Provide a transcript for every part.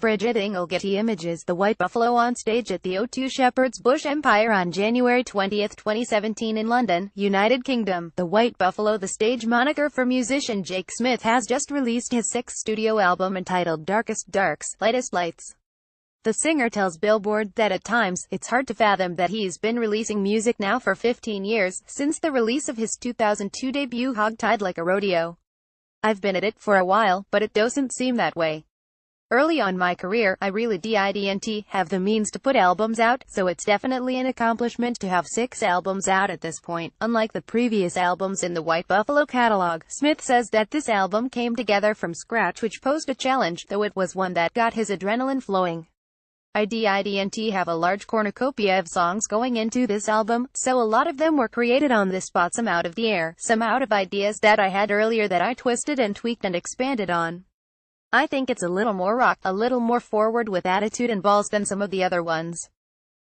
Brigitte EnglGetty images the White Buffalo on stage at the O2 Shepherd's Bush Empire on January 20, 2017 in London, United Kingdom. The White Buffalo, the stage moniker for musician Jake Smith, has just released his sixth studio album entitled Darkest Darks, Lightest Lights. The singer tells Billboard that at times, it's hard to fathom that he's been releasing music now for 15 years, since the release of his 2002 debut Hogtied Like a Rodeo. I've been at it for a while, but it doesn't seem that way. Early on my career, I really didn't have the means to put albums out, so it's definitely an accomplishment to have 6 albums out at this point, unlike the previous albums in the White Buffalo catalog. Smith says that this album came together from scratch, which posed a challenge, though it was one that got his adrenaline flowing. I didn't have a large cornucopia of songs going into this album, so a lot of them were created on the spot, some out of the air, some out of ideas that I had earlier that I twisted and tweaked and expanded on. I think it's a little more rock, a little more forward with attitude and balls than some of the other ones.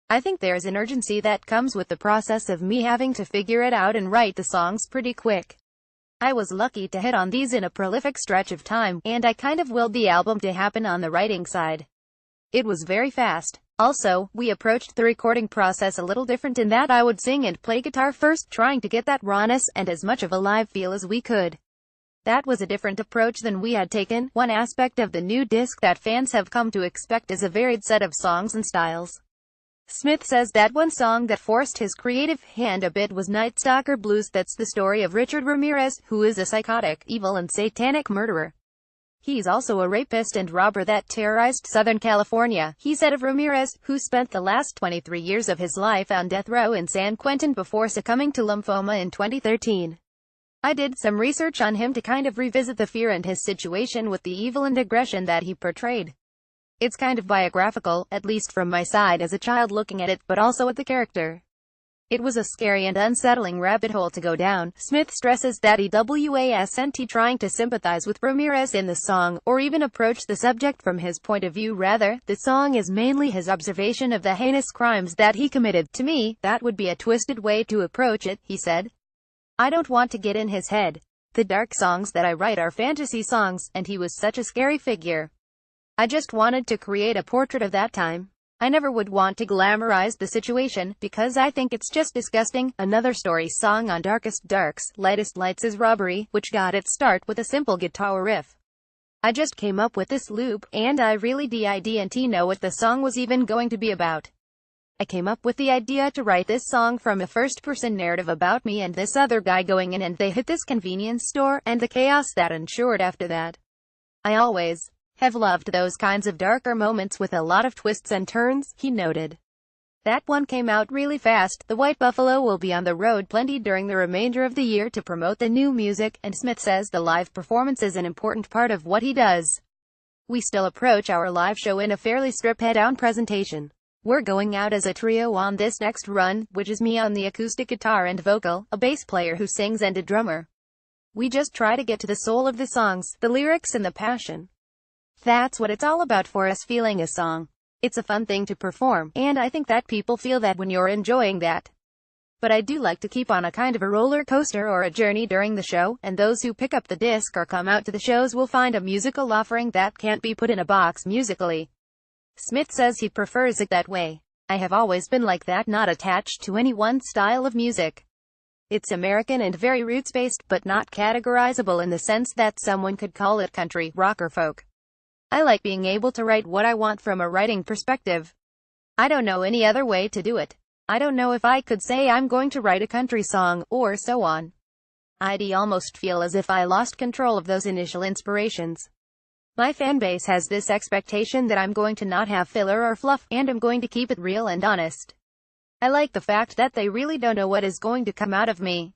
I think there's an urgency that comes with the process of me having to figure it out and write the songs pretty quick. I was lucky to hit on these in a prolific stretch of time, and I kind of willed the album to happen on the writing side. It was very fast. Also, we approached the recording process a little different in that I would sing and play guitar first, trying to get that rawness and as much of a live feel as we could. That was a different approach than we had taken. One aspect of the new disc that fans have come to expect is a varied set of songs and styles. Smith says that one song that forced his creative hand a bit was Nightstalker Blues. That's the story of Richard Ramirez, who is a psychotic, evil and satanic murderer. He's also a rapist and robber that terrorized Southern California, he said of Ramirez, who spent the last 23 years of his life on death row in San Quentin before succumbing to lymphoma in 2013. I did some research on him to kind of revisit the fear and his situation with the evil and aggression that he portrayed. It's kind of biographical, at least from my side as a child looking at it, but also at the character. It was a scary and unsettling rabbit hole to go down. Smith stresses that he wasn't trying to sympathize with Ramirez in the song, or even approach the subject from his point of view. Rather, the song is mainly his observation of the heinous crimes that he committed. To me, that would be a twisted way to approach it, he said. I don't want to get in his head. The dark songs that I write are fantasy songs, and he was such a scary figure. I just wanted to create a portrait of that time. I never would want to glamorize the situation, because I think it's just disgusting. Another story song on Darkest Darks, Lightest Lights is Robbery, which got its start with a simple guitar riff. I just came up with this loop, and I really didn't know what the song was even going to be about. I came up with the idea to write this song from a first-person narrative about me and this other guy going in and they hit this convenience store, and the chaos that ensued after that. I always have loved those kinds of darker moments with a lot of twists and turns, he noted. That one came out really fast. The White Buffalo will be on the road plenty during the remainder of the year to promote the new music, and Smith says the live performance is an important part of what he does. We still approach our live show in a fairly stripped-down presentation. We're going out as a trio on this next run, which is me on the acoustic guitar and vocal, a bass player who sings and a drummer. We just try to get to the soul of the songs, the lyrics and the passion. That's what it's all about for us, feeling a song. It's a fun thing to perform, and I think that people feel that when you're enjoying that. But I do like to keep on a kind of a roller coaster or a journey during the show, and those who pick up the disc or come out to the shows will find a musical offering that can't be put in a box musically. Smith says he prefers it that way. I have always been like that, not attached to any one style of music. It's American and very roots-based, but not categorizable in the sense that someone could call it country, rock or folk. I like being able to write what I want from a writing perspective. I don't know any other way to do it. I don't know if I could say I'm going to write a country song, or so on. I'd almost feel as if I lost control of those initial inspirations. My fanbase has this expectation that I'm going to not have filler or fluff, and I'm going to keep it real and honest. I like the fact that they really don't know what is going to come out of me.